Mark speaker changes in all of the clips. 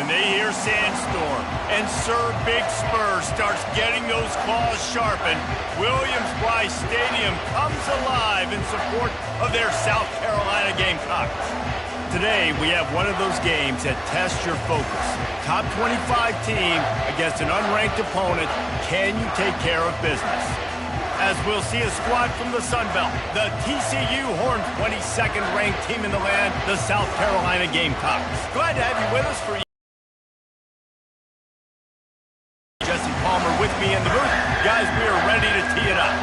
Speaker 1: when they hear Sandstorm and Sir Big Spur starts getting those claws sharpened, Williams-Brice Stadium comes alive in support of their South Carolina Gamecocks. Today, we have one of those games that tests your focus. Top 25 team against an unranked opponent. Can you take care of business? As we'll see a squad from the Sun Belt, the TCU Horned 22nd ranked team in the land, the South Carolina Gamecocks. Glad to have you with us for Jesse Palmer with me in the booth. Guys, we are ready to tee it up.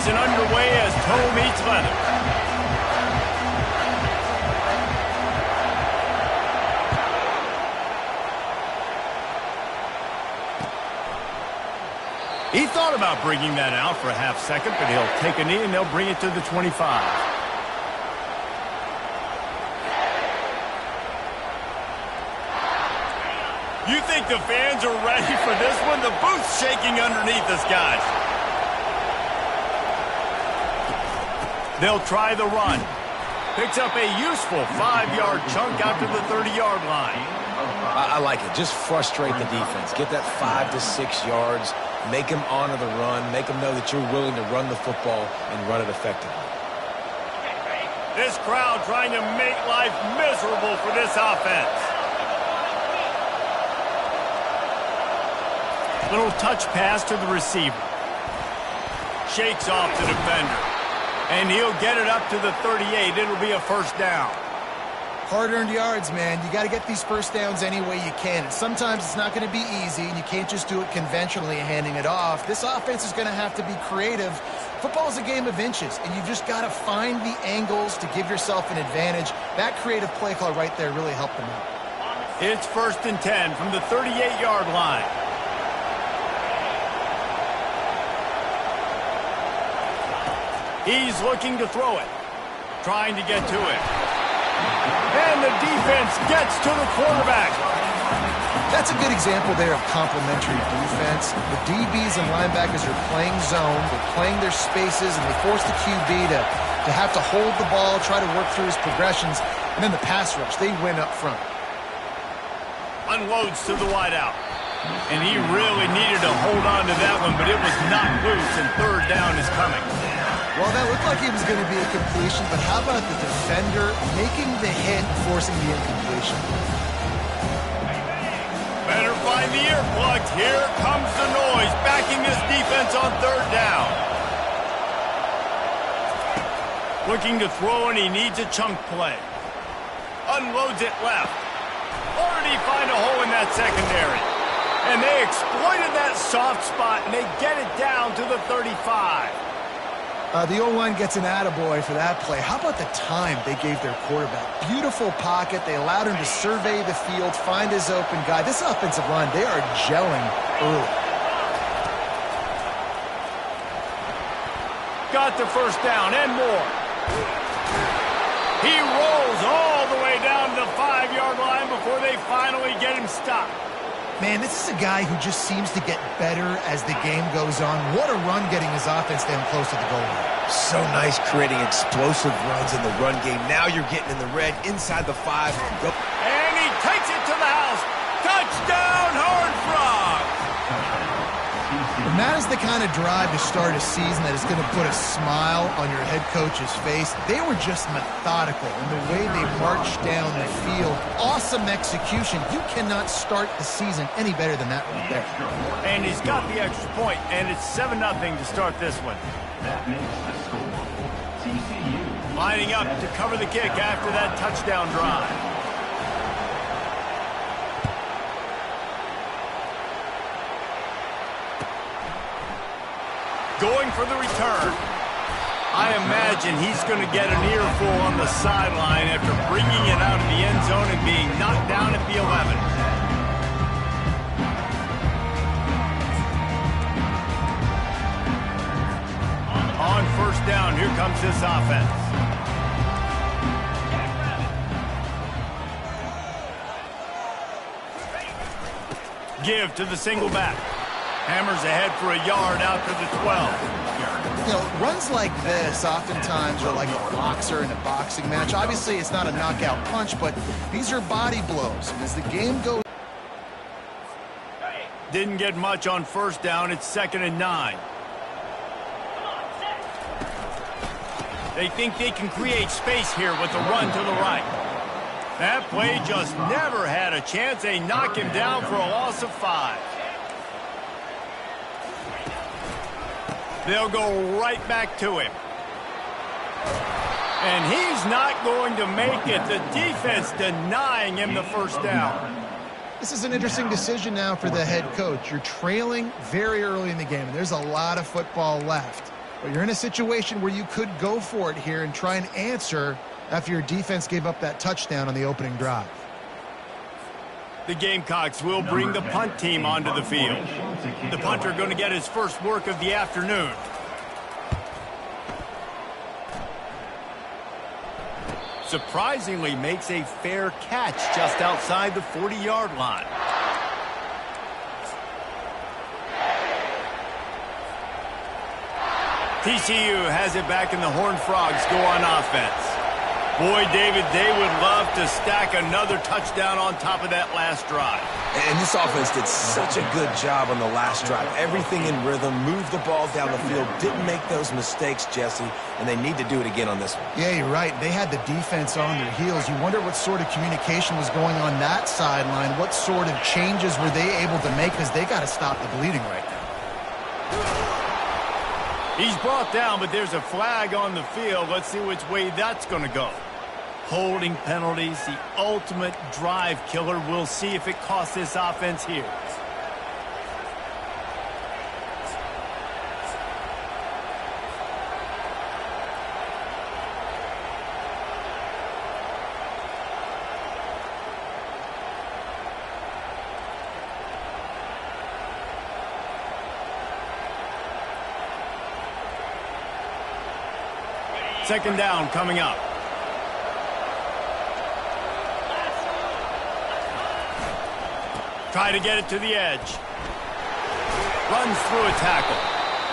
Speaker 1: Season underway as toe meets leather. He thought about bringing that out for a half second, but he'll take a knee and they'll bring it to the 25. You think the fans are ready for this one? The booth's shaking underneath us, guys. They'll try the run. Picks up a useful 5-yard chunk out to the 30-yard line.
Speaker 2: I like it. Just frustrate the defense. Get that 5 to 6 yards. Make them honor the run. Make them know that you're willing to run the football and run it effectively.
Speaker 1: This crowd trying to make life miserable for this offense. Little touch pass to the receiver. Shakes off the defender. And he'll get it up to the 38. It'll be a first down.
Speaker 3: Hard-earned yards, man. You got to get these first downs any way you can. And sometimes it's not going to be easy, and you can't just do it conventionally handing it off. This offense is going to have to be creative. Football is a game of inches, and you've just got to find the angles to give yourself an advantage. That creative play call right there really helped them out.
Speaker 1: It's 1st and 10 from the 38-yard line. He's looking to throw it. Trying to get to it. And the defense gets to the quarterback.
Speaker 3: That's a good example there of complementary defense. The DBs and linebackers are playing zone. They're playing their spaces, and they force the QB to have to hold the ball, try to work through his progressions. And then the pass rush, they win up front.
Speaker 1: Unloads to the wideout. And he really needed to hold on to that one, but it was not loose, and third down is coming.
Speaker 3: Well, that looked like it was going to be a completion, but how about the defender making the hit, forcing the incompletion?
Speaker 1: Better find the earplugs. Here comes the noise, backing this defense on third down. Looking to throw, and he needs a chunk play. Unloads it left. Or did he find a hole in that secondary? And they exploited that soft spot, and they get it down to the 35.
Speaker 3: The O-line gets an attaboy for that play. How about the time they gave their quarterback? Beautiful pocket. They allowed him to survey the field, find his open guy. This offensive line, they are gelling early.
Speaker 1: Got the first down and more. He rolls all the way down to the 5-yard line before they finally get him stopped.
Speaker 3: Man, this is a guy who just seems to get better as the game goes on. What a run getting his offense down close to the goal line.
Speaker 2: So nice creating explosive runs in the run game. Now you're getting in the red inside the 5. Go.
Speaker 1: And he takes it to the house. Touchdown, Horned Frogs!
Speaker 3: And that is the kind of drive to start a season that is going to put a smile on your head coach's face. They were just methodical in the way they marched down the field. Awesome execution. You cannot start the season any better than that right there.
Speaker 1: And he's got the extra point, and it's 7-0 to start this one.
Speaker 4: That makes the score TCU.
Speaker 1: Lining up to cover the kick after that touchdown drive. Going for the return. I imagine he's going to get an earful on the sideline after bringing it out of the end zone and being knocked down at the 11. On first down, here comes this offense. Give to the single back. Hammers ahead for a yard out to the 12.
Speaker 3: You know, runs like this oftentimes are like a boxer in a boxing match. Obviously, it's not a knockout punch, but these are body blows. And as the game goes...
Speaker 1: Didn't get much on first down. It's 2nd and 9. They think they can create space here with the run to the right. That play just never had a chance. They knock him down for a loss of 5. They'll go right back to him. And he's not going to make it. The defense denying him the first down.
Speaker 3: This is an interesting decision now for the head coach. You're trailing very early in the game, and there's a lot of football left. But you're in a situation where you could go for it here and try and answer after your defense gave up that touchdown on the opening drive.
Speaker 1: The Gamecocks will bring the punt team onto the field. The punter going to get his first work of the afternoon. Surprisingly makes a fair catch just outside the 40-yard line. TCU has it back, and the Horned Frogs go on offense. Boy, David, they would love to stack another touchdown on top of that last drive.
Speaker 2: And this offense did such a good job on the last drive. Everything in rhythm, moved the ball down the field, didn't make those mistakes, Jesse, and they need to do it again on this one.
Speaker 3: Yeah, you're right. They had the defense on their heels. You wonder what sort of communication was going on that sideline. What sort of changes were they able to make, because they got to stop the bleeding right now.
Speaker 1: He's brought down, but there's a flag on the field. Let's see which way that's going to go. Holding penalties, the ultimate drive killer. We'll see if it costs this offense here. Second down coming up. Try to get it to the edge. Runs through a tackle.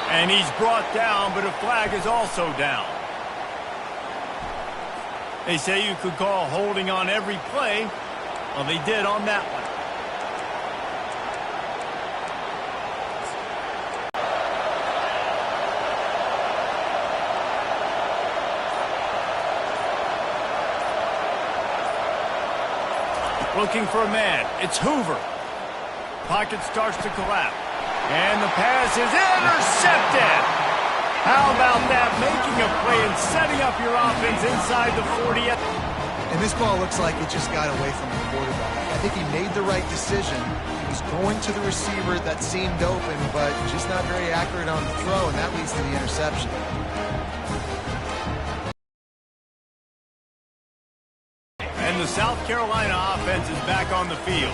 Speaker 1: And he's brought down, but a flag is also down. They say you could call holding on every play. Well, they did on that one. Looking for a man. It's Hoover. Pocket starts to collapse. And the pass is intercepted. How about that? Making a play and setting up your offense inside the 40th.
Speaker 3: And this ball looks like it just got away from the quarterback. I think he made the right decision. He was going to the receiver that seemed open, but just not very accurate on the throw, and that leads to the interception.
Speaker 1: And the South Carolina offense is back on the field.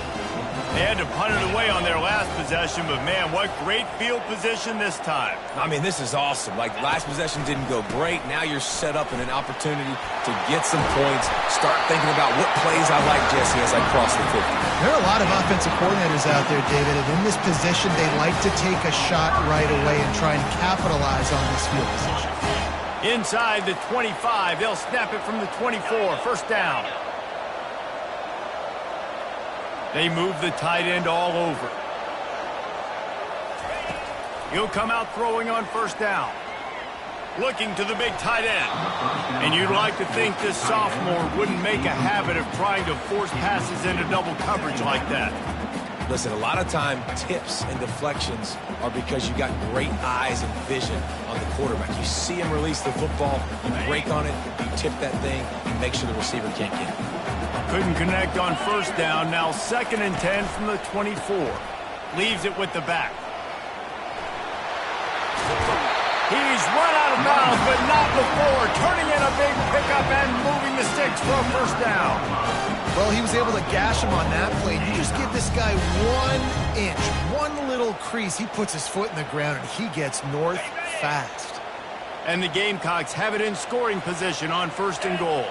Speaker 1: They had to punt it away on their last possession, but man, what great field position this time.
Speaker 2: I mean, this is awesome. Like, last possession didn't go great. Now you're set up in an opportunity to get some points. Start thinking about what plays I like, Jesse, as I cross the 50.
Speaker 3: There are a lot of offensive coordinators out there, David, and in this position, they like to take a shot right away and try and capitalize on this field position.
Speaker 1: Inside the 25, they'll snap it from the 24. First down. They move the tight end all over. He'll come out throwing on first down. Looking to the big tight end. And you'd like to think this sophomore wouldn't make a habit of trying to force passes into double coverage like that.
Speaker 2: Listen, a lot of time, tips and deflections are because you got great eyes and vision on the quarterback. You see him release the football, you break on it, you tip that thing, and make sure the receiver can't get it.
Speaker 1: Couldn't connect on first down. Now 2nd and 10 from the 24. Leaves it with the back. He's run out of bounds, but not before. Turning in a big pickup and moving the sticks for a first down.
Speaker 3: Well, he was able to gash him on that play. You just give this guy 1 inch, one little crease. He puts his foot in the ground, and he gets north fast.
Speaker 1: And the Gamecocks have it in scoring position on 1st and goal.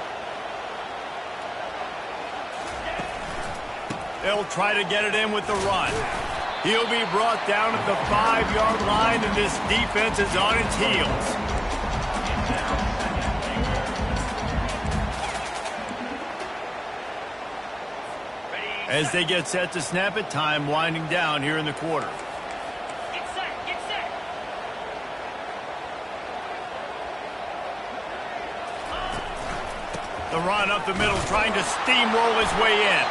Speaker 1: They'll try to get it in with the run. He'll be brought down at the 5-yard line, and this defense is on its heels. As they get set to snap it, time winding down here in the quarter.
Speaker 5: Get set, get set.
Speaker 1: The run up the middle, trying to steamroll his way in.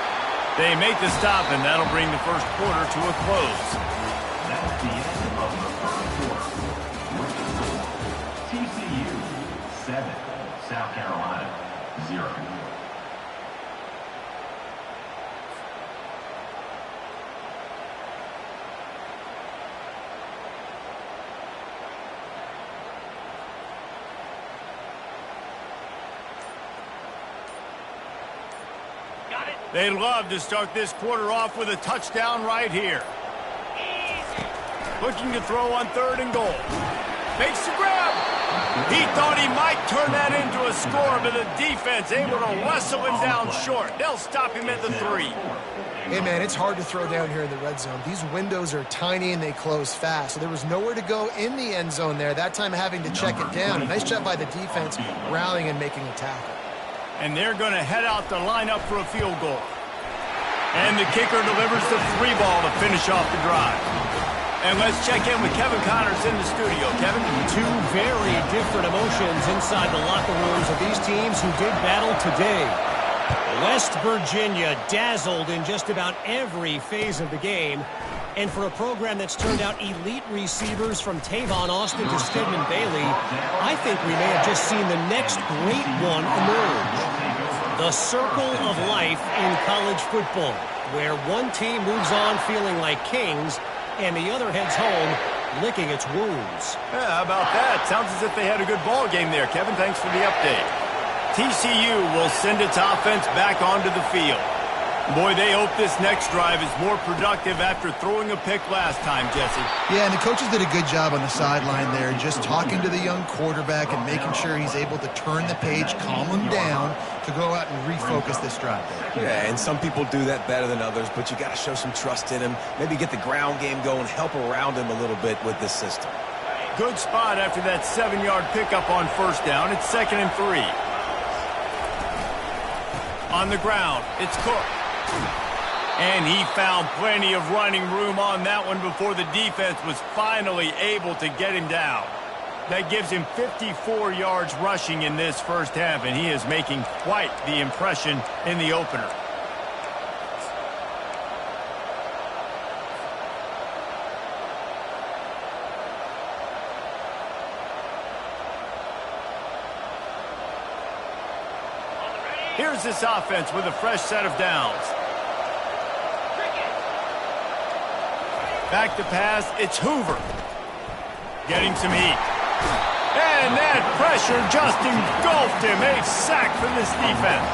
Speaker 1: They make the stop, and that'll bring the first quarter to a close.
Speaker 4: That's the end of the first quarter. TCU 7, South Carolina 0.
Speaker 1: They'd love to start this quarter off with a touchdown right here. Looking to throw on 3rd and goal. Makes the grab. He thought he might turn that into a score, but the defense able to wrestle him down short. They'll stop him at the 3.
Speaker 3: Hey, man, it's hard to throw down here in the red zone. These windows are tiny and they close fast, so there was nowhere to go in the end zone there, that time having to check it down. A nice job by the defense rallying and making a tackle.
Speaker 1: And they're going to head out to line up for a field goal. And the kicker delivers the 3 ball to finish off the drive. And let's check in with Kevin Connors in the studio. Kevin?
Speaker 6: 2 very different emotions inside the locker rooms of these teams who did battle today. West Virginia dazzled in just about every phase of the game. And for a program that's turned out elite receivers from Tavon Austin to Stedman Bailey, I think we may have just seen the next great one emerge. The circle of life in college football, where one team moves on feeling like kings and the other heads home licking its wounds.
Speaker 1: Yeah, how about that? Sounds as if they had a good ball game there. Kevin, thanks for the update. TCU will send its offense back onto the field. Boy, they hope this next drive is more productive after throwing a pick last time, Jesse.
Speaker 3: Yeah, and the coaches did a good job on the sideline there, just talking to the young quarterback and making sure he's able to turn the page, calm him down to go out and refocus this drive.
Speaker 2: Yeah, and some people do that better than others, but you got to show some trust in him. Maybe get the ground game going, help around him a little bit with this system.
Speaker 1: Good spot after that 7-yard pickup on 1st down. It's 2nd and 3. On the ground, it's Cook. And he found plenty of running room on that one before the defense was finally able to get him down. That gives him 54 yards rushing in this first half, and he is making quite the impression in the opener. Here's this offense with a fresh set of downs. Back to pass, it's Hoover. Getting some heat. And that pressure just engulfed him. A sack for this defense.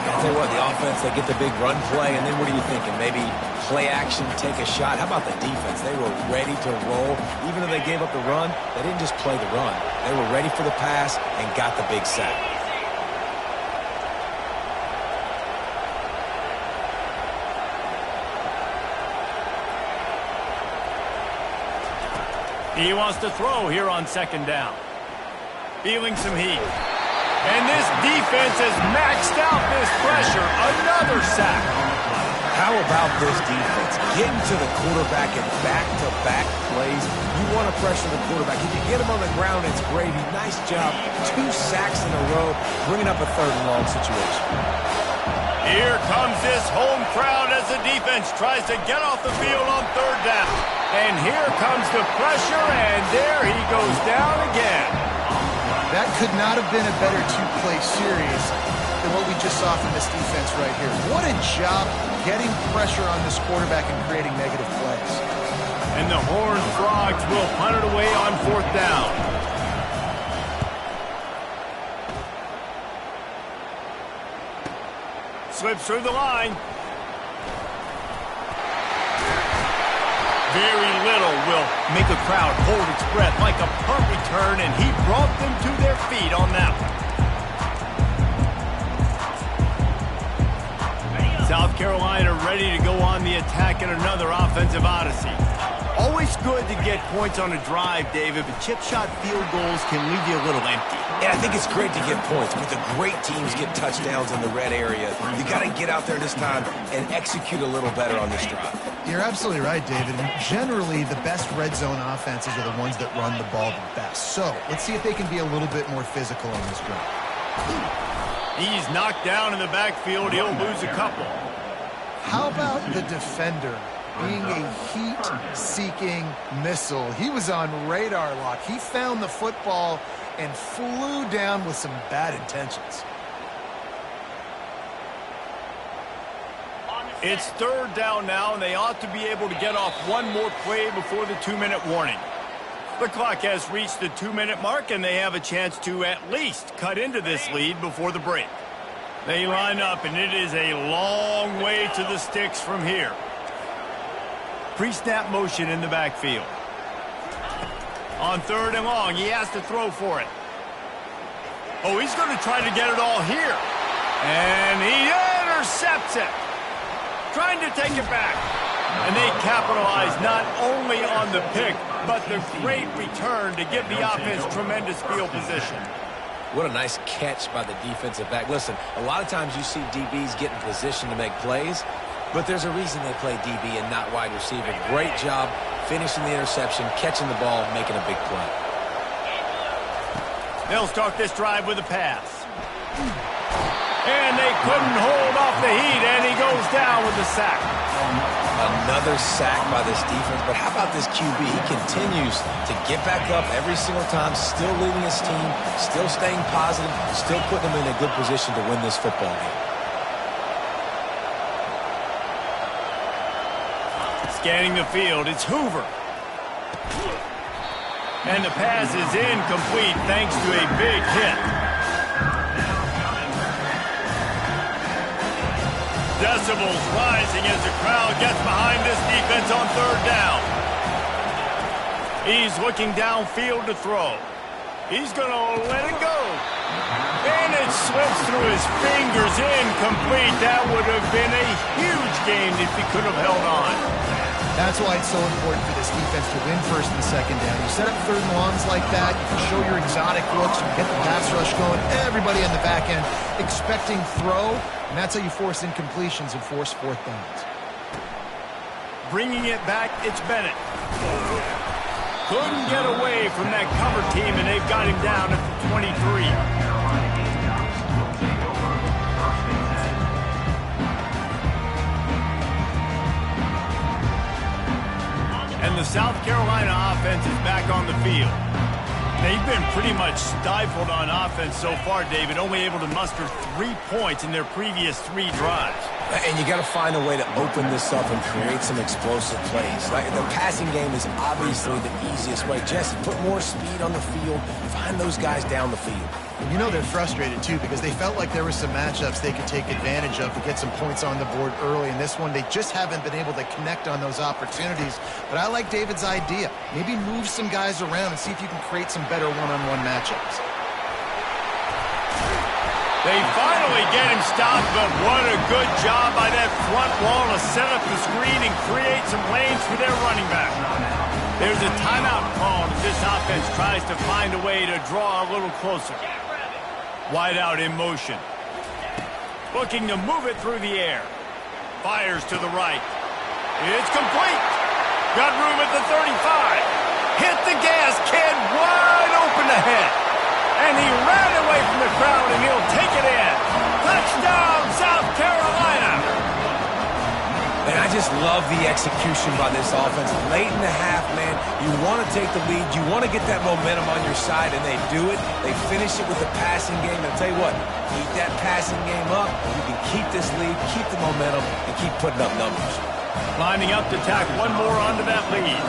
Speaker 2: I'll tell you what, the offense, they get the big run play, and then what are you thinking? Maybe play action, take a shot. How about the defense? They were ready to roll. Even though they gave up the run, they didn't just play the run. They were ready for the pass and got the big sack.
Speaker 1: He wants to throw here on 2nd down. Feeling some heat. And this defense has maxed out this pressure. Another sack.
Speaker 2: How about this defense? Getting to the quarterback in back-to-back plays. You want to pressure the quarterback. If you get him on the ground, it's gravy. Nice job. 2 sacks in a row, bringing up a 3rd and long situation.
Speaker 1: Here comes this home crowd as the defense tries to get off the field on 3rd down. And here comes the pressure, and there he goes down again.
Speaker 3: That could not have been a better 2-play series than what we just saw from this defense right here. What a job getting pressure on this quarterback and creating negative plays.
Speaker 1: And the Horned Frogs will punt it away on 4th down. Slips through the line. Very little will make a crowd hold its breath like a punt return, and he brought them to their feet on that one. South Carolina ready to go on the attack in another offensive odyssey. Always good to get points on a drive, David, but chip shot field goals can leave you a little empty.
Speaker 2: Yeah, I think it's great to get points, but the great teams get touchdowns in the red area. You got to get out there this time and execute a little better on this drive.
Speaker 3: You're absolutely right, David. And generally, the best red zone offenses are the ones that run the ball the best. So let's see if they can be a little bit more physical on this drive.
Speaker 1: He's knocked down in the backfield. He'll lose a couple.
Speaker 3: How about the defender being a heat-seeking missile? He was on radar lock. He found the football and flew down with some bad intentions.
Speaker 1: It's third down now, and they ought to be able to get off one more play before the 2-minute warning. The clock has reached the 2-minute mark, and they have a chance to at least cut into this lead before the break. They line up, and it is a long way to the sticks from here. Pre-snap motion in the backfield. On third and long, he has to throw for it. Oh, he's going to try to get it all here. And he intercepts it. Trying to take it back. And they capitalize not only on the pick, but the great return to give the offense tremendous field position.
Speaker 2: What a nice catch by the defensive back. Listen, a lot of times you see DBs get in position to make plays, but there's a reason they play DB and not wide receiver. Great job finishing the interception, catching the ball, making a big play.
Speaker 1: They'll start this drive with a pass. And they couldn't hold off the heat, and he goes down with the sack.
Speaker 2: Another sack by this defense, but how about this QB? He continues to get back up every single time, still leading his team, still staying positive, still putting them in a good position to win this football game.
Speaker 1: Scanning the field, it's Hoover. And the pass is incomplete thanks to a big hit. Decibels rising as the crowd gets behind this defense on third down. He's looking downfield to throw. He's going to let it go. And it slips through his fingers, incomplete. That would have been a huge game if he could have held on.
Speaker 3: That's why it's so important for this defense to win first and second down. You set up third and longs like that, you can show your exotic looks, you get the pass rush going, everybody in the back end expecting throw, and that's how you force incompletions and force fourth downs.
Speaker 1: Bringing it back, it's Bennett. Couldn't get away from that cover team, and they've got him down at the 23. And the South Carolina offense is back on the field. They've been pretty much stifled on offense so far, David, only able to muster 3 points in their previous 3 drives.
Speaker 2: And you got to find a way to open this up and create some explosive plays. Like the passing game is obviously the easiest way. Jesse, put more speed on the field, find those guys down the field.
Speaker 3: You know they're frustrated, too, because they felt like there were some matchups they could take advantage of to get some points on the board early. In this one, they just haven't been able to connect on those opportunities. But I like David's idea. Maybe move some guys around and see if you can create some better one-on-one matchups.
Speaker 1: They finally get him stopped, but what a good job by that front wall to set up the screen and create some lanes for their running back. There's a timeout called as this offense tries to find a way to draw a little closer. Wide out in motion. Looking to move it through the air. Fires to the right. It's complete. Got room at the 35. Hit the gas, kid. Wide open ahead. And he ran away from the crowd, and he'll take it in. Touchdown, South Carolina.
Speaker 2: And I just love the execution by this offense. Late in the half, man, you want to take the lead. You want to get that momentum on your side, and they do it. They finish it with the passing game. And I'll tell you what, keep that passing game up. You can keep this lead, keep the momentum, and keep putting up numbers.
Speaker 1: Lining up to tack one more onto that lead.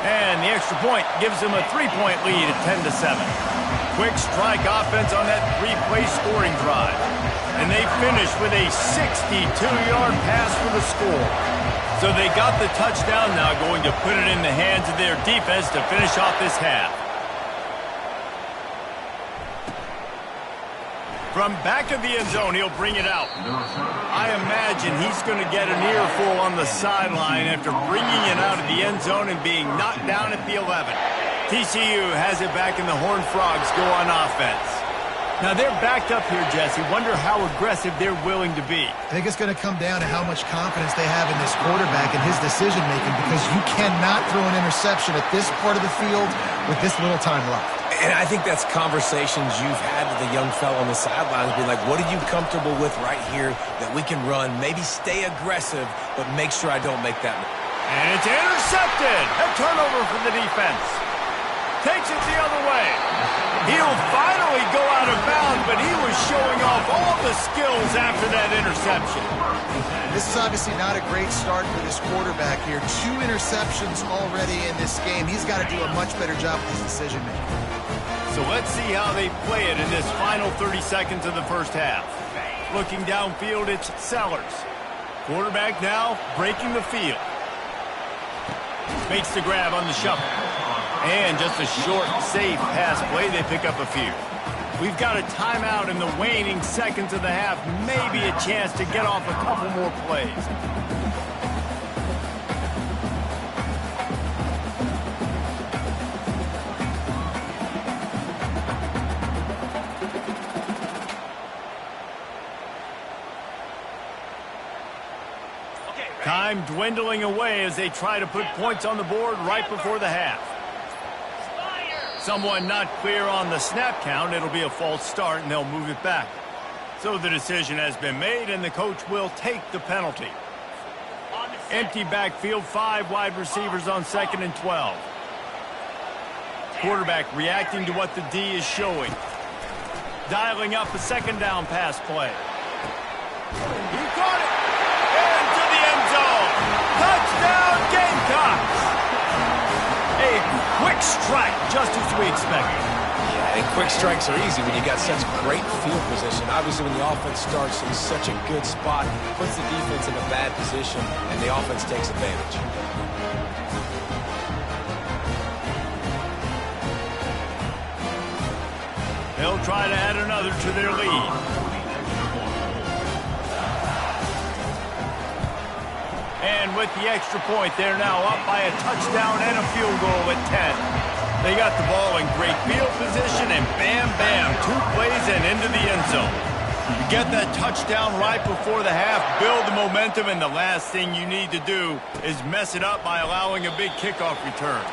Speaker 1: And the extra point gives them a 3-point lead at 10-7. Quick strike offense on that 3-play scoring drive. And they finish with a 62-yard pass for the score. So they got the touchdown now, going to put it in the hands of their defense to finish off this half. From back of the end zone, he'll bring it out. I imagine he's going to get an earful on the sideline after bringing it out of the end zone and being knocked down at the 11. TCU has it back, and the Horned Frogs go on offense. Now they're backed up here, Jesse. Wonder how aggressive they're willing to be.
Speaker 3: I think it's going to come down to how much confidence they have in this quarterback and his decision-making, because you cannot throw an interception at this part of the field with this little time left.
Speaker 2: And I think that's conversations you've had with the young fella on the sidelines, being like, what are you comfortable with right here that we can run? Maybe stay aggressive, but make sure I don't make that.
Speaker 1: And it's intercepted. A turnover for the defense. Takes it the other way. He'll finally go out of bounds, but he was showing off all the skills after that interception.
Speaker 3: This is obviously not a great start for this quarterback here. 2 interceptions already in this game. He's got to do a much better job with his decision-making.
Speaker 1: So let's see how they play it in this final 30 seconds of the first half. Looking downfield, it's Sellers. Quarterback now breaking the field. Makes the grab on the shuffle. And just a short, safe pass play. They pick up a few. We've got a timeout in the waning seconds of the half. Maybe a chance to get off a couple more plays. Time dwindling away as they try to put points on the board right before the half. Someone not clear on the snap count. It'll be a false start, and they'll move it back. So the decision has been made, and the coach will take the penalty. Empty backfield, 5 wide receivers on 2nd and 12. Quarterback reacting to what the D is showing. Dialing up a 2nd down pass play. He caught it! Into the end zone! Touchdown, Gamecocks! A quick strike, just as we expected.
Speaker 2: Yeah, and quick strikes are easy when you got such great field position. Obviously, when the offense starts in such a good spot, puts the defense in a bad position, and the offense takes advantage.
Speaker 1: They'll try to add another to their lead. And with the extra point, they're now up by a touchdown and a field goal at 10. They got the ball in great field position, and bam, bam, 2 plays and into the end zone. You get that touchdown right before the half, build the momentum, and the last thing you need to do is mess it up by allowing a big kickoff return.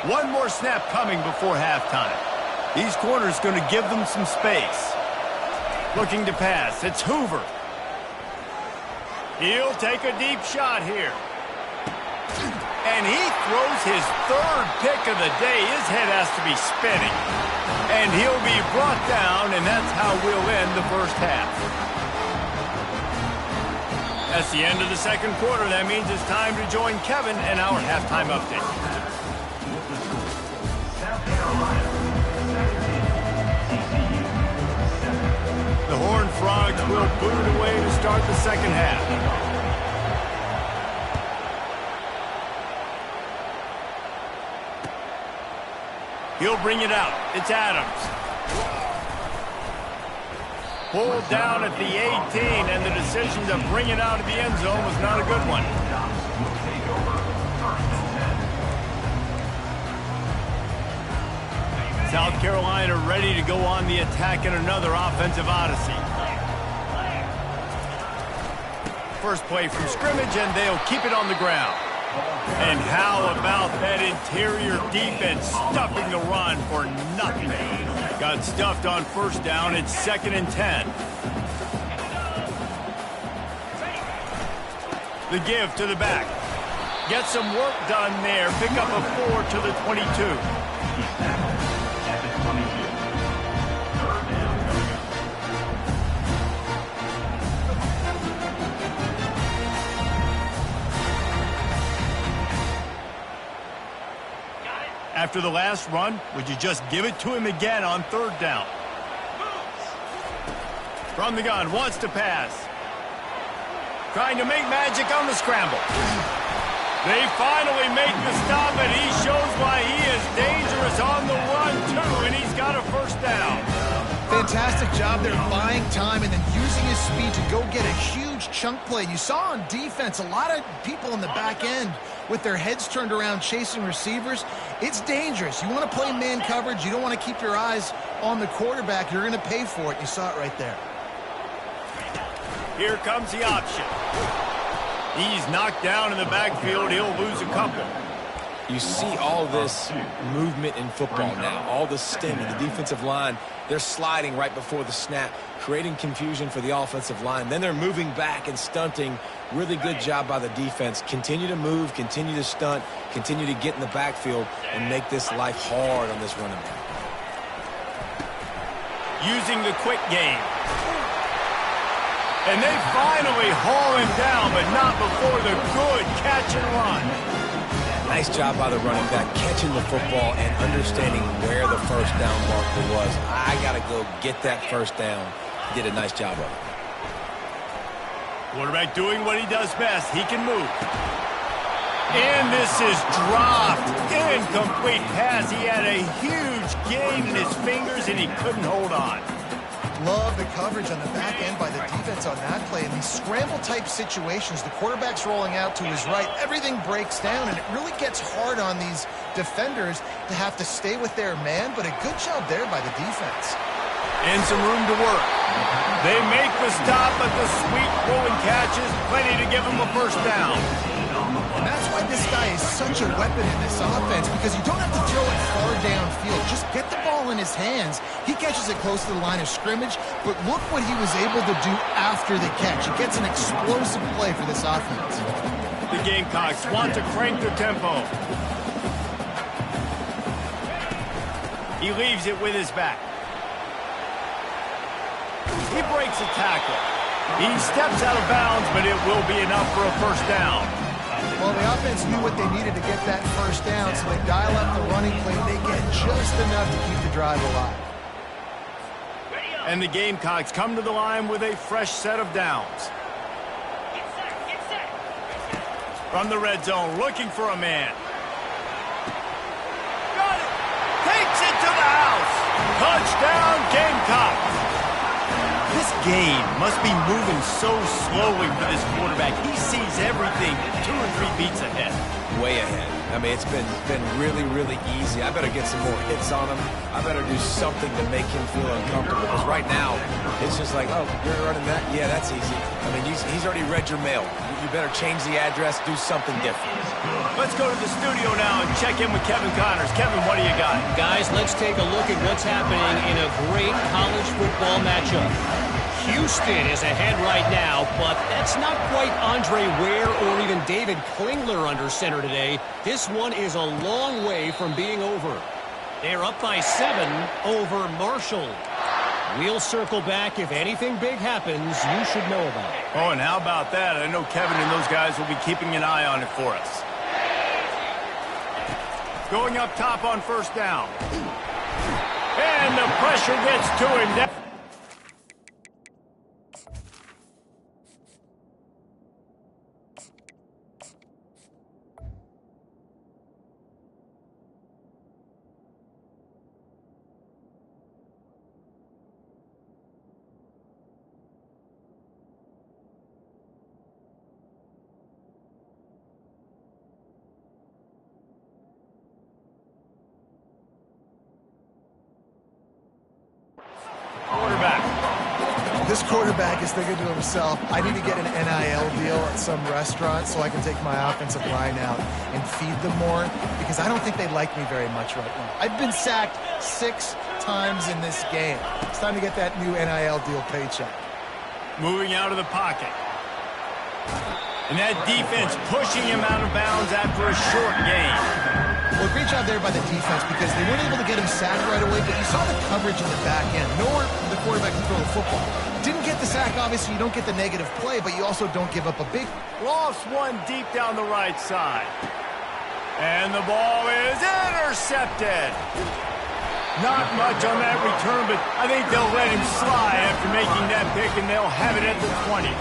Speaker 1: One more snap coming before halftime. These corners going to give them some space. Looking to pass. It's Hoover. He'll take a deep shot here. And he throws his 3rd pick of the day. His head has to be spinning. And he'll be brought down, and that's how we'll end the first half. That's the end of the 2nd quarter. That means it's time to join Kevin in our halftime update. The Horned Frogs will boot it away to start the 2nd half. He'll bring it out. It's Adams. Pulled down at the 18, and the decision to bring it out of the end zone was not a good one. South Carolina ready to go on the attack in another offensive odyssey. First play from scrimmage, and they'll keep it on the ground. And how about that interior defense stuffing the run for nothing? Got stuffed on 1st down. It's 2nd and 10. The give to the back. Get some work done there. Pick up a 4 to the 22. After the last run, would you just give it to him again on 3rd down? From the gun, wants to pass. Trying to make magic on the scramble. They finally make the stop, and he shows why he is dangerous on the run, too, and he's got a first down.
Speaker 3: Fantastic job there buying time and then using his speed to go get a huge chunk play. You saw on defense a lot of people in the back end with their heads turned around chasing receivers. It's dangerous. You want to play man coverage. You don't want to keep your eyes on the quarterback. You're going to pay for it. You saw it right there.
Speaker 1: Here comes the option. He's knocked down in the backfield. He'll lose a couple.
Speaker 2: You see all this movement in football now, all the stem in the defensive line. They're sliding right before the snap, creating confusion for the offensive line. Then they're moving back and stunting. Really good job by the defense. Continue to move, continue to stunt, continue to get in the backfield, and make this life hard on this running back.
Speaker 1: Using the quick game. And they finally haul him down, but not before the good catch and run.
Speaker 2: Nice job by the running back, catching the football and understanding where the first down marker was. I got to go get that first down. He did a nice job of it.
Speaker 1: Quarterback doing what he does best. He can move. And this is dropped. Incomplete pass. He had a huge gain in his fingers, and he couldn't hold on.
Speaker 3: Love the coverage on the back end by the defense on that play. In these scramble-type situations, the quarterback's rolling out to his right. Everything breaks down, and it really gets hard on these defenders to have to stay with their man, but a good job there by the defense.
Speaker 1: And some room to work. They make the stop, but the sweet rolling catches, plenty to give him a first down.
Speaker 3: And that's why this guy is such a weapon in this offense, because you don't have to throw it far downfield. Just get the ball in his hands. He catches it close to the line of scrimmage, but look what he was able to do after the catch. He gets an explosive play for this offense.
Speaker 1: The Gamecocks want to crank the tempo. He leaves it with his back. He breaks a tackle. He steps out of bounds, but it will be enough for a first down.
Speaker 3: Well, the offense knew what they needed to get that first down, so they dial up the running play. They get just enough to keep the drive alive.
Speaker 1: And the Gamecocks come to the line with a fresh set of downs.
Speaker 5: Get set, get set.
Speaker 1: From the red zone, looking for a man. Got it! Takes it to the house! Touchdown, Gamecocks! This game must be moving so slowly for this quarterback. He sees everything 2 or 3 beats ahead.
Speaker 2: Way ahead. I mean, it's been really, really easy. I better get some more hits on him. I better do something to make him feel uncomfortable. Because right now, it's just like, oh, you're running that? Yeah, that's easy. I mean, he's already read your mail. You better change the address, do something different.
Speaker 1: Let's go to the studio now and check in with Kevin Connors. Kevin, what do you got?
Speaker 6: Guys, let's take a look at what's happening in a great college football matchup. Houston is ahead right now, but that's not quite Andre Ware or even David Klingler under center today. This one is a long way from being over. They're up by 7 over Marshall. We'll circle back. If anything big happens, you should know about it.
Speaker 1: Oh, and how about that? I know Kevin and those guys will be keeping an eye on it for us. Going up top on first down. And the pressure gets to him.
Speaker 3: This quarterback is thinking to himself, I need to get an NIL deal at some restaurant so I can take my offensive line out and feed them more, because I don't think they like me very much right now. I've been sacked 6 times in this game. It's time to get that new NIL deal paycheck.
Speaker 1: Moving out of the pocket. And that defense pushing him out of bounds after a short gain.
Speaker 3: Well, great job there by the defense, because they weren't able to get him sacked right away, but you saw the coverage in the back end. Nowhere the quarterback can throw the football. Didn't get the sack, obviously. You don't get the negative play, but you also don't give up a big...
Speaker 1: Lost one deep down the right side. And the ball is intercepted. Not much on that return, but I think they'll let him slide after making that pick, and they'll have it at the 20.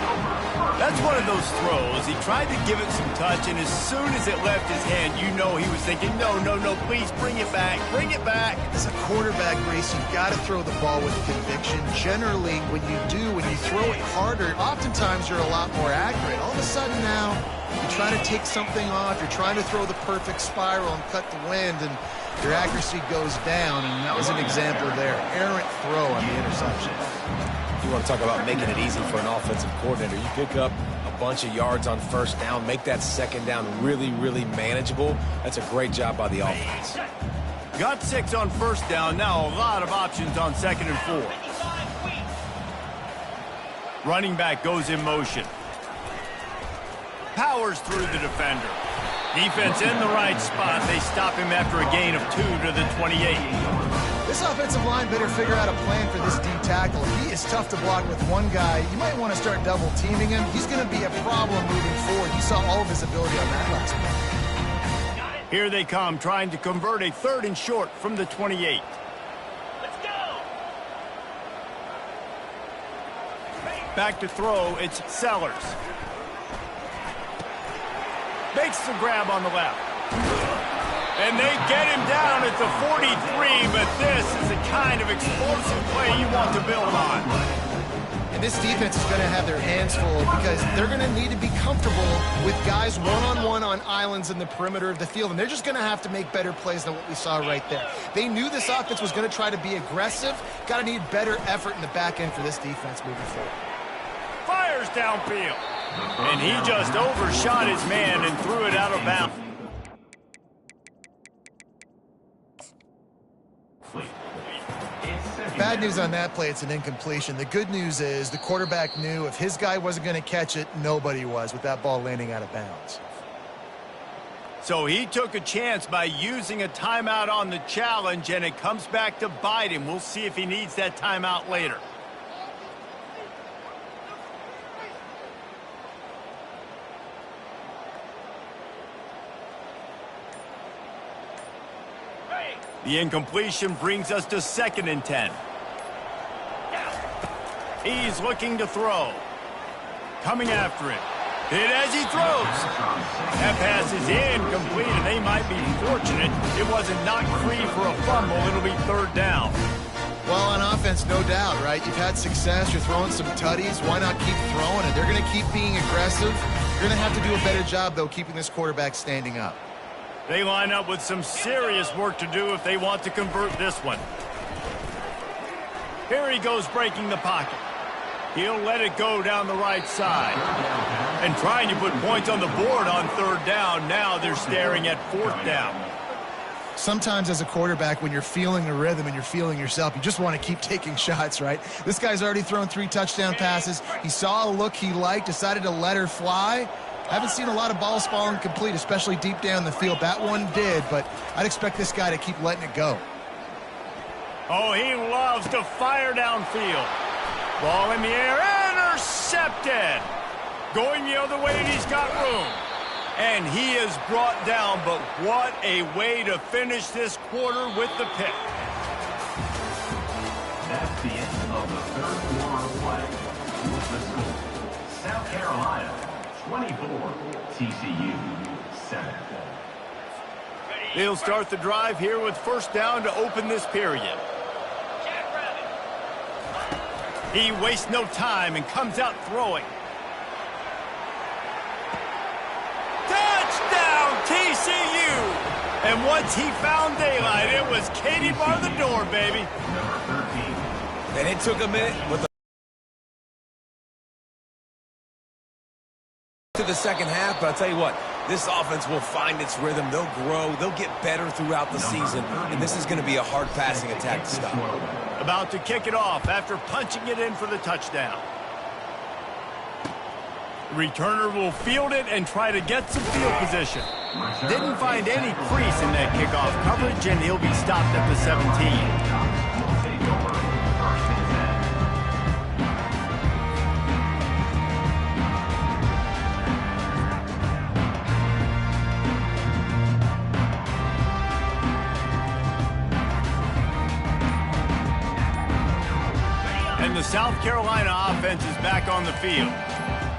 Speaker 1: That's one of those throws. He tried to give it some touch, and as soon as it left his hand, you know he was thinking, no, no, no, please bring it back, bring it back.
Speaker 3: As a quarterback race, you've got to throw the ball with conviction. Generally, when you throw it harder, oftentimes you're a lot more accurate. All of a sudden now, you try to take something off, you're trying to throw the perfect spiral and cut the wind, and your accuracy goes down, and that was an example there. Errant throw on the interception.
Speaker 2: You want to talk about making it easy for an offensive coordinator. You pick up a bunch of yards on first down, make that second down really, really manageable. That's a great job by the offense.
Speaker 1: Got 6 on first down. Now a lot of options on 2nd and 4. Running back goes in motion. Powers through the defender. Defense in the right spot. They stop him after a gain of 2 to the 28.
Speaker 3: This offensive line better figure out a plan for this D tackle. He is tough to block with one guy. You might want to start double teaming him. He's going to be a problem moving forward. You saw all of his ability on that last play.
Speaker 1: Here they come, trying to convert a 3rd and short from the 28.
Speaker 5: Let's go.
Speaker 1: Back to throw, it's Sellers. Makes the grab on the left. And they get him down at the 43, but this is the kind of explosive play you want to build on.
Speaker 3: And this defense is going to have their hands full because they're going to need to be comfortable with guys one-on-one on islands in the perimeter of the field, and they're just going to have to make better plays than what we saw right there. They knew this offense was going to try to be aggressive. Got to need better effort in the back end for this defense moving forward.
Speaker 1: Fires downfield. And he just overshot his man and threw it out of bounds.
Speaker 3: Bad news on that play, it's an incompletion. The good news is the quarterback knew if his guy wasn't going to catch it, nobody was with that ball landing out of bounds.
Speaker 1: So he took a chance by using a timeout on the challenge, and it comes back to bite him. We'll see if he needs that timeout later. The incompletion brings us to 2nd and 10. He's looking to throw. Coming after it. Hit as he throws. That pass is incomplete, and they might be fortunate it wasn't knocked free for a fumble. It'll be 3rd down.
Speaker 3: Well, on offense, no doubt, right? You've had success. You're throwing some tutties. Why not keep throwing it? They're going to keep being aggressive. You're going to have to do a better job, though, keeping this quarterback standing up.
Speaker 1: They line up with some serious work to do if they want to convert this one. Here he goes breaking the pocket. He'll let it go down the right side. And trying to put points on the board on 3rd down. Now they're staring at 4th down.
Speaker 3: Sometimes as a quarterback, when you're feeling the rhythm and you're feeling yourself, you just want to keep taking shots, right? This guy's already thrown 3 touchdown passes. He saw a look he liked, decided to let her fly. I haven't seen a lot of balls falling complete, especially deep down the field. That one did, but I'd expect this guy to keep letting it go.
Speaker 1: Oh, he loves to fire downfield. Ball in the air, intercepted. Going the other way, and he's got room. And he is brought down, but what a way to finish this quarter with the pick.
Speaker 4: That's the end of the 3rd quarter of play. With the score, South Carolina 24, TCU 7.
Speaker 1: They'll start the drive here with 1st down to open this period. He wastes no time and comes out throwing. Touchdown, TCU! And once he found daylight, it was Katie bar the door, baby.
Speaker 4: Number 13.
Speaker 2: And it took a minute with the to the second half, but I'll tell you what, this offense will find its rhythm. They'll grow. They'll get better throughout the season, and this is going to be a hard passing attack to stop.
Speaker 1: About to kick it off after punching it in for the touchdown. Returner will field it and try to get some field position. Didn't find any crease in that kickoff coverage, and he'll be stopped at the 17. South Carolina offense is back on the field.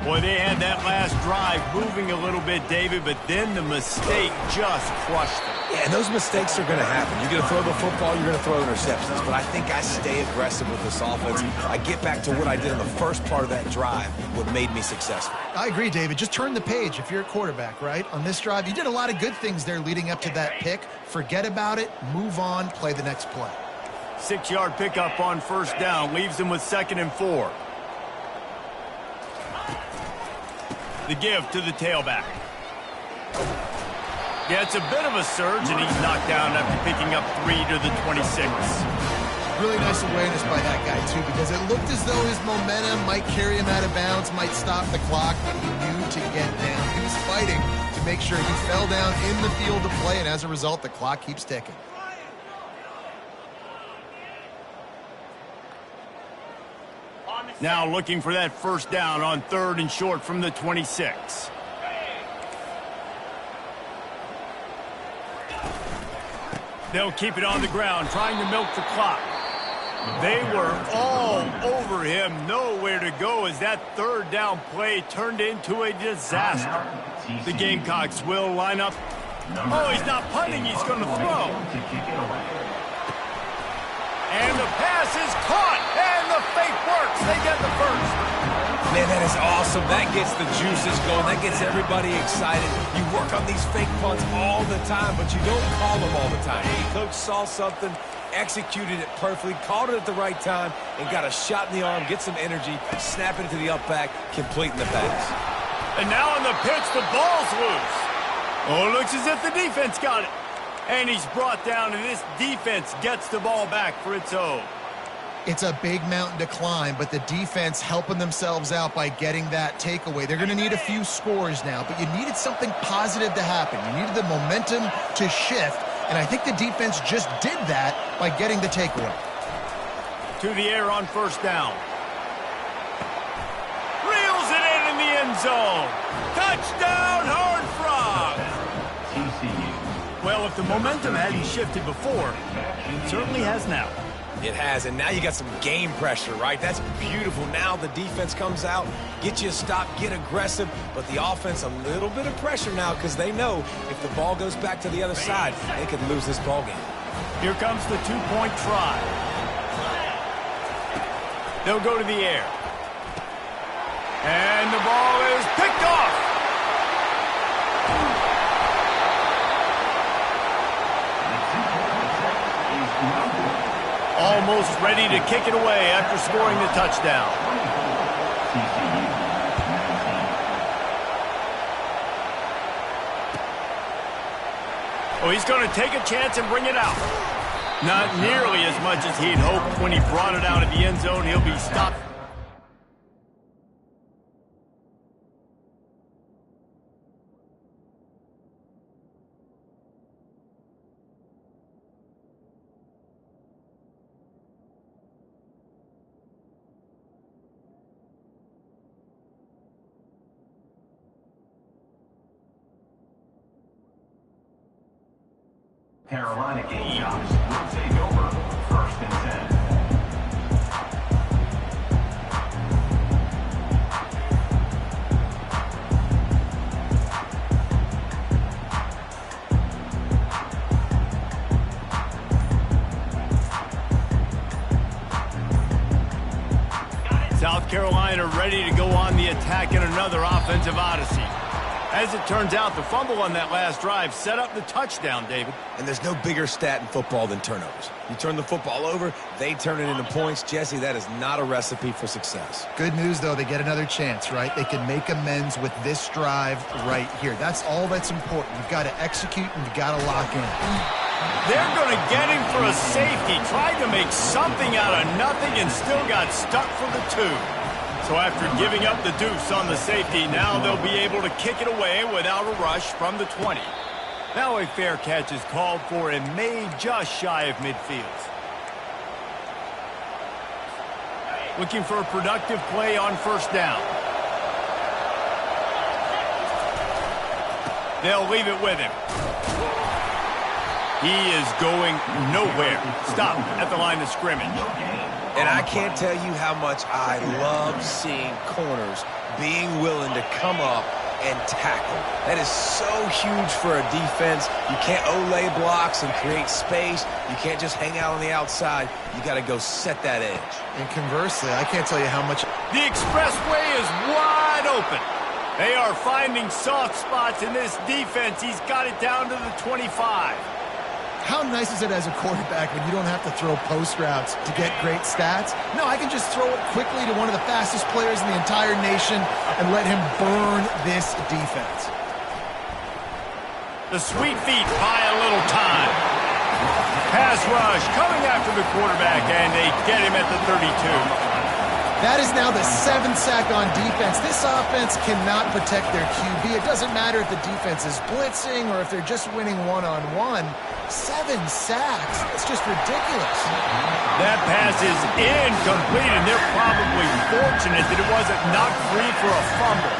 Speaker 1: Boy, they had that last drive moving a little bit, David, but then the mistake just crushed them.
Speaker 2: Yeah, and those mistakes are going to happen. You're going to throw the football, you're going to throw interceptions. But I think I stay aggressive with this offense. I get back to what I did in the first part of that drive, what made me successful.
Speaker 3: I agree, David. Just turn the page if you're a quarterback, right? On this drive, you did a lot of good things there leading up to that pick. Forget about it, move on, play the next play.
Speaker 1: 6-yard pickup on first down, leaves them with 2nd and 4. The give to the tailback. Yeah, it's a bit of a surge, and he's knocked down after picking up 3 to the 26.
Speaker 3: Really nice awareness by that guy, too, because it looked as though his momentum might carry him out of bounds, might stop the clock, but he knew to get down. He was fighting to make sure he fell down in the field of play, and as a result, the clock keeps ticking.
Speaker 1: Now looking for that first down on 3rd and short from the 26. They'll keep it on the ground, trying to milk the clock. They were all over him, nowhere to go as that 3rd down play turned into a disaster. The Gamecocks will line up. Oh, he's not punting, he's going to throw. And the pass is caught, and the fake works. They get the first.
Speaker 2: Man, that is awesome. That gets the juices going. That gets everybody excited. You work on these fake punts all the time, but you don't call them all the time. The coach saw something, executed it perfectly, called it at the right time, and got a shot in the arm, get some energy, snap it to the up back, completing the pass.
Speaker 1: And now on the pitch, the ball's loose. Oh, it looks as if the defense got it. And he's brought down, and this defense gets the ball back for its own.
Speaker 3: It's a big mountain to climb, but the defense helping themselves out by getting that takeaway. They're going to need a few scores now, but you needed something positive to happen. You needed the momentum to shift, and I think the defense just did that by getting the takeaway.
Speaker 1: To the air on first down. Reels it in the end zone. Touchdown, Horned Frogs!
Speaker 4: TCU.
Speaker 1: Well, if the momentum hadn't shifted before, it certainly has now.
Speaker 2: It has, and now you got some game pressure, right? That's beautiful. Now the defense comes out, get you a stop, get aggressive, but the offense a little bit of pressure now because they know if the ball goes back to the other side, they could lose this ball game.
Speaker 1: Here comes the 2-point try. They'll go to the air. And the ball is picked off. Almost ready to kick it away after scoring the touchdown. Oh, he's going to take a chance and bring it out. Not nearly as much as he'd hoped when he brought it out of the end zone. He'll be stopped.
Speaker 4: Carolina Gamecocks will take over 1st and 10.
Speaker 1: South Carolina ready to go on the attack in another offensive odyssey. As it turns out, the fumble on that last drive set up the touchdown, David.
Speaker 2: And there's no bigger stat in football than turnovers. You turn the football over, they turn it into points. Jesse, that is not a recipe for success.
Speaker 3: Good news, though, they get another chance, right? They can make amends with this drive right here. That's all that's important. You've got to execute and you've got to lock in.
Speaker 1: They're going to get him for a safety. Tried to make something out of nothing and still got stuck for the 2. So after giving up the deuce on the safety, now they'll be able to kick it away without a rush from the 20. Now a fair catch is called for and made just shy of midfield. Looking for a productive play on first down. They'll leave it with him. He is going nowhere. Stop at the line of scrimmage.
Speaker 2: And I can't tell you how much I love seeing corners being willing to come up and tackle. That is so huge for a defense. You can't olay blocks and create space. You can't just hang out on the outside. You got to go set that edge.
Speaker 3: And conversely, I can't tell you how much...
Speaker 1: The expressway is wide open. They are finding soft spots in this defense. He's got it down to the 25.
Speaker 3: How nice is it as a quarterback when you don't have to throw post routes to get great stats? No, I can just throw it quickly to one of the fastest players in the entire nation and let him burn this defense.
Speaker 1: The sweet feet buy a little time. Pass rush coming after the quarterback, and they get him at the 32.
Speaker 3: That is now the 7th sack on defense. This offense cannot protect their QB. It doesn't matter if the defense is blitzing or if they're just winning one-on-one. 7 sacks. It's just ridiculous.
Speaker 1: That pass is incomplete, and they're probably fortunate that it wasn't knocked free for a fumble.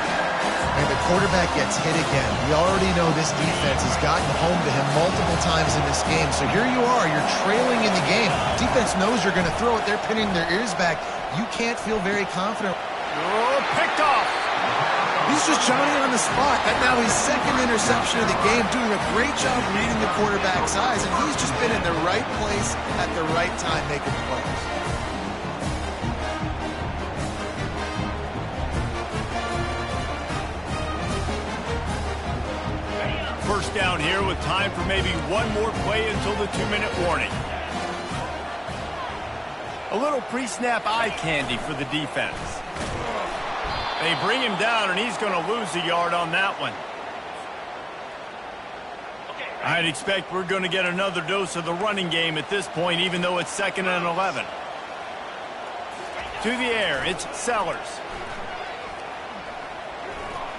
Speaker 3: And the quarterback gets hit again. We already know this defense has gotten home to him multiple times in this game. So here you are. You're trailing in the game. Defense knows you're going to throw it. They're pinning their ears back. You can't feel very confident.
Speaker 1: Oh, picked off.
Speaker 3: He's just Johnny on the spot. And now his 2nd interception of the game, doing a great job reading the quarterback's eyes. And he's just been in the right place at the right time making plays.
Speaker 1: First down here with time for maybe one more play until the 2-minute warning. A little pre-snap eye candy for the defense. They bring him down, and he's going to lose a yard on that one. I'd expect we're going to get another dose of the running game at this point, even though it's 2nd and 11. To the air, it's Sellers.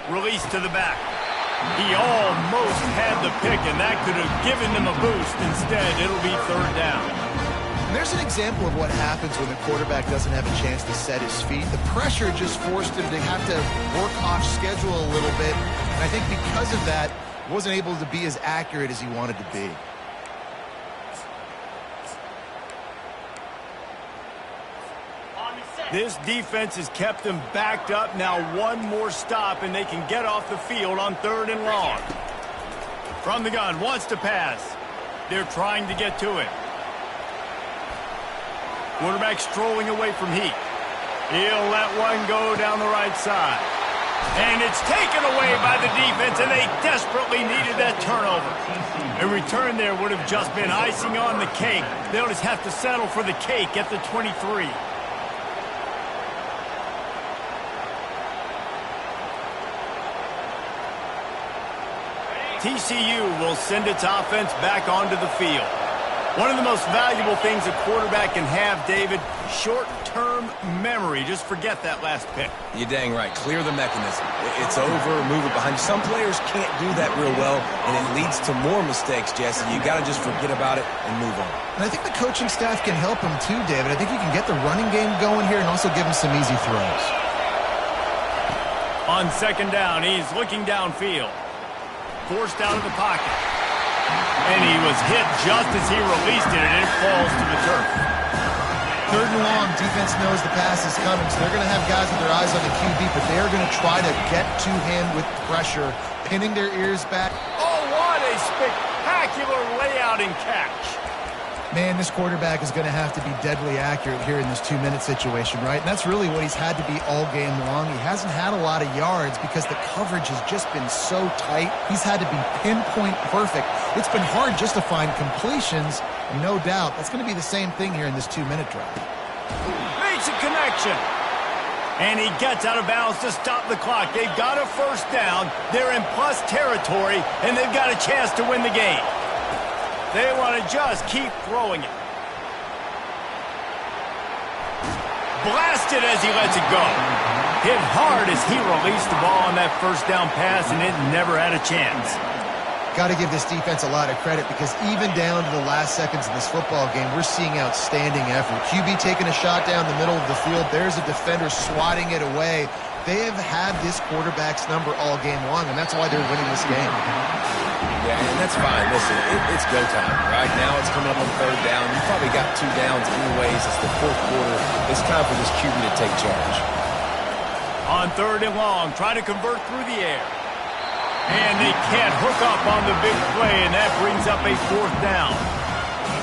Speaker 1: Release to the back. He almost had the pick, and that could have given them a boost. Instead, it'll be 3rd down.
Speaker 3: There's an example of what happens when the quarterback doesn't have a chance to set his feet. The pressure just forced him to have to work off schedule a little bit. And I think because of that, wasn't able to be as accurate as he wanted to be.
Speaker 1: This defense has kept them backed up. Now one more stop, and they can get off the field on 3rd and long. From the gun, wants to pass. They're trying to get to it. Quarterback strolling away from heat. He'll let one go down the right side. And it's taken away by the defense, and they desperately needed that turnover. A return there would have just been icing on the cake. They'll just have to settle for the cake at the 23. TCU will send its offense back onto the field. One of the most valuable things a quarterback can have, David, short-term memory. Just forget that last pick.
Speaker 2: You're dang right. Clear the mechanism. It's over, move it behind you. Some players can't do that real well, and it leads to more mistakes, Jesse. You got to just forget about it and move on.
Speaker 3: And I think the coaching staff can help him too, David. I think you can get the running game going here and also give him some easy throws.
Speaker 1: On 2nd down, he's looking downfield. Forced out of the pocket. And he was hit just as he released it, and it falls to the turf.
Speaker 3: 3rd and long, defense knows the pass is coming, so they're going to have guys with their eyes on the QB, but they're going to try to get to him with pressure, pinning their ears back.
Speaker 1: Oh, what a spectacular layout and catch.
Speaker 3: Man, this quarterback is going to have to be deadly accurate here in this 2-minute situation, right? And that's really what he's had to be all game long. He hasn't had a lot of yards because the coverage has just been so tight. He's had to be pinpoint perfect. It's been hard just to find completions, and no doubt that's going to be the same thing here in this 2-minute drive.
Speaker 1: Makes a connection. And he gets out of bounds to stop the clock. They've got a 1st down. They're in plus territory, and they've got a chance to win the game. They want to just keep throwing it. Blasted as he lets it go. Hit hard as he released the ball on that 1st down pass, and it never had a chance.
Speaker 3: Got to give this defense a lot of credit because even down to the last seconds of this football game, we're seeing outstanding effort. QB taking a shot down the middle of the field. There's a defender swatting it away. They have had this quarterback's number all game long, and that's why they're winning this game.
Speaker 2: Yeah, and that's fine. Listen, it's go time. Right now it's coming up on third down. You probably got 2 downs anyways. It's the fourth quarter. It's time for this QB to take charge.
Speaker 1: On third and long, trying to convert through the air. And they can't hook up on the big play, and that brings up a fourth down.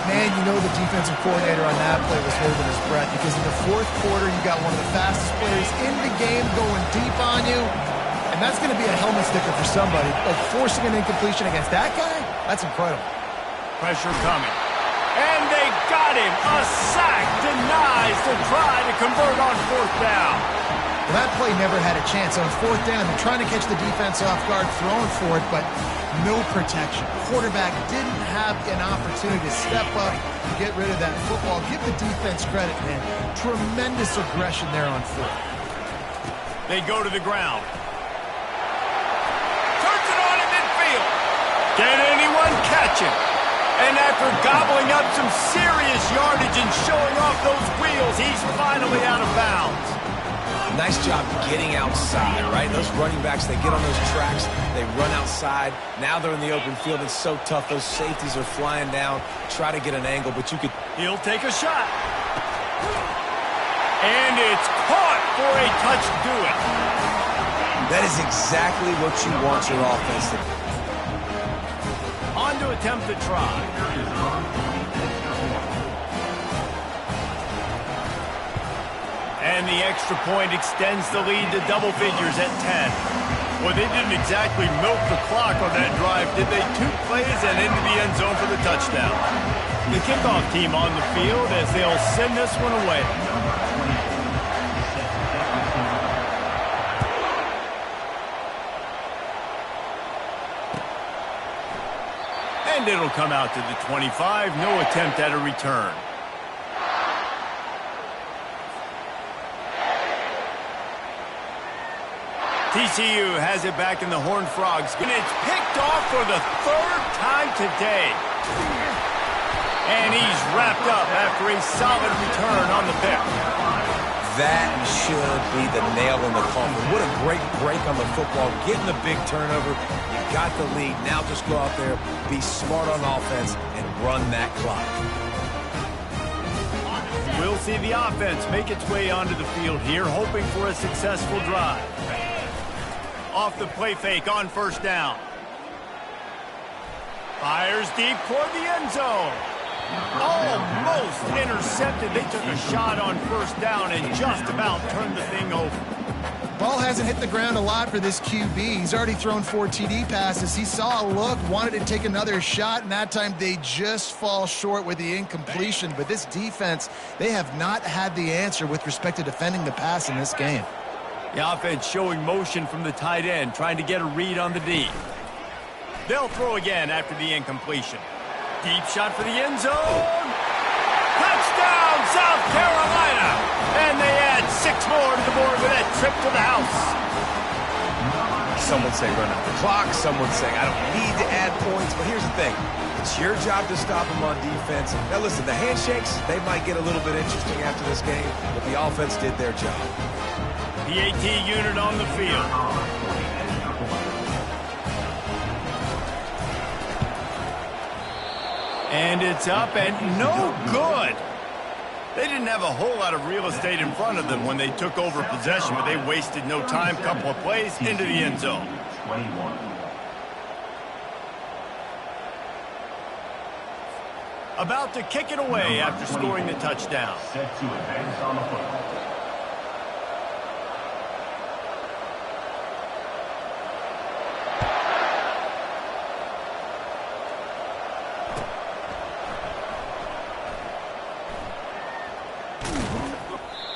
Speaker 3: Man, you know the defensive coordinator on that play was holding his breath because in the fourth quarter, you got one of the fastest players in the game going deep on you. And that's going to be a helmet sticker for somebody. Like forcing an incompletion against that guy, that's incredible.
Speaker 1: Pressure coming. And they got him. A sack denies to try to convert on fourth down.
Speaker 3: Well, that play never had a chance. On fourth down, they're trying to catch the defense off guard, throwing for it, but no protection. Quarterback didn't have an opportunity to step up and get rid of that football. Give the defense credit, man. Tremendous aggression there on fourth.
Speaker 1: They go to the ground. Turns it on in midfield. Can anyone catch him? And after gobbling up some serious yardage and showing off those wheels, he's finally out of bounds.
Speaker 2: Nice job getting outside, right? Those running backs, they get on those tracks, they run outside. Now they're in the open field. It's so tough. Those safeties are flying down. Try to get an angle, but you could...
Speaker 1: He'll take a shot. And it's caught for a touch to do it.
Speaker 2: That is exactly what you want your offense to do.
Speaker 1: On to attempt the try. And the extra point extends the lead to double figures at 10. Well, they didn't exactly milk the clock on that drive, did they? 2 plays and into the end zone for the touchdown. The kickoff team on the field as they'll send this one away. And it'll come out to the 25. No attempt at a return. TCU has it back in the Horned Frogs. And it's picked off for the 3rd time today. And he's wrapped up after a solid return on the pick.
Speaker 2: That should be the nail in the coffin. What a great break on the football. Getting the big turnover. You got the lead. Now just go out there, be smart on offense, and run that clock.
Speaker 1: We'll see the offense make its way onto the field here, hoping for a successful drive. Off the play fake on first down. Fires deep toward the end zone. Almost intercepted. They took a shot on first down and just about turned the thing over.
Speaker 3: Ball hasn't hit the ground a lot for this QB. He's already thrown 4 TD passes. He saw a look, wanted to take another shot, and that time they just fall short with the incompletion. But this defense, they have not had the answer with respect to defending the pass in this game.
Speaker 1: The offense showing motion from the tight end, trying to get a read on the D. They'll throw again after the incompletion. Deep shot for the end zone. Touchdown, South Carolina! And they add 6 more to the board with that trip to the house.
Speaker 2: Some would say run out the clock. Some would say I don't need to add points. But here's the thing. It's your job to stop them on defense. Now listen, the handshakes, they might get a little bit interesting after this game, but the offense did their job.
Speaker 1: The AT unit on the field. And it's up and no good. They didn't have a whole lot of real estate in front of them when they took over possession, but they wasted no time. Couple of plays into the end zone.
Speaker 4: 21.
Speaker 1: About to kick it away after scoring the touchdown.
Speaker 4: Set to advance on the football.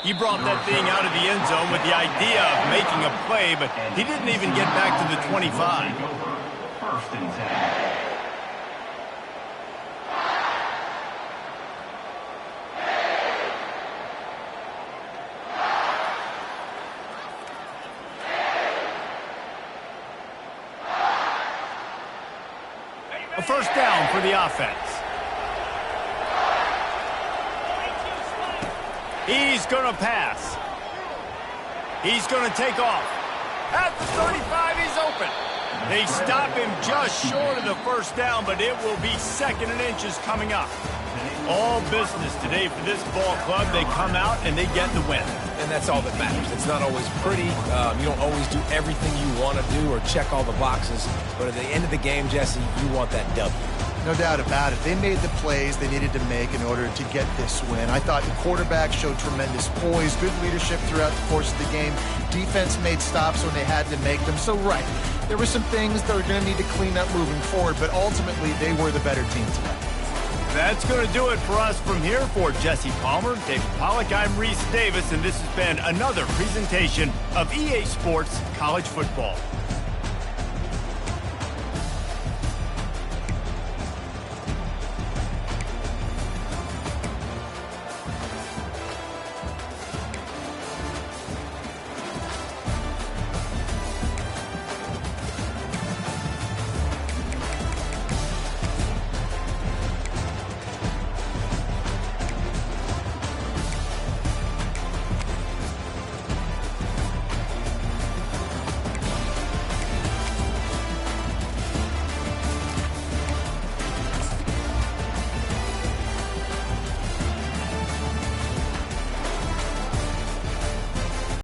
Speaker 1: He brought that thing out of the end zone with the idea of making a play, but he didn't even get back to the 25.
Speaker 4: First and 10.
Speaker 1: A first down for the offense. He's going to pass. He's going to take off. At the 35, he's open. They stop him just short of the first down, but it will be 2nd and inches coming up. All business today for this ball club. They come out and they get the win.
Speaker 2: And that's all that matters. It's not always pretty. You don't always do everything you want to do or check all the boxes. But at the end of the game, Jesse, you want that W.
Speaker 3: No doubt about it. They made the plays they needed to make in order to get this win. I thought the quarterback showed tremendous poise, good leadership throughout the course of the game. Defense made stops when they had to make them. So, right, there were some things that were going to need to clean up moving forward, but ultimately they were the better team today.
Speaker 1: That's going to do it for us from here. For Jesse Palmer, David Pollack, I'm Reese Davis, and this has been another presentation of EA Sports College Football.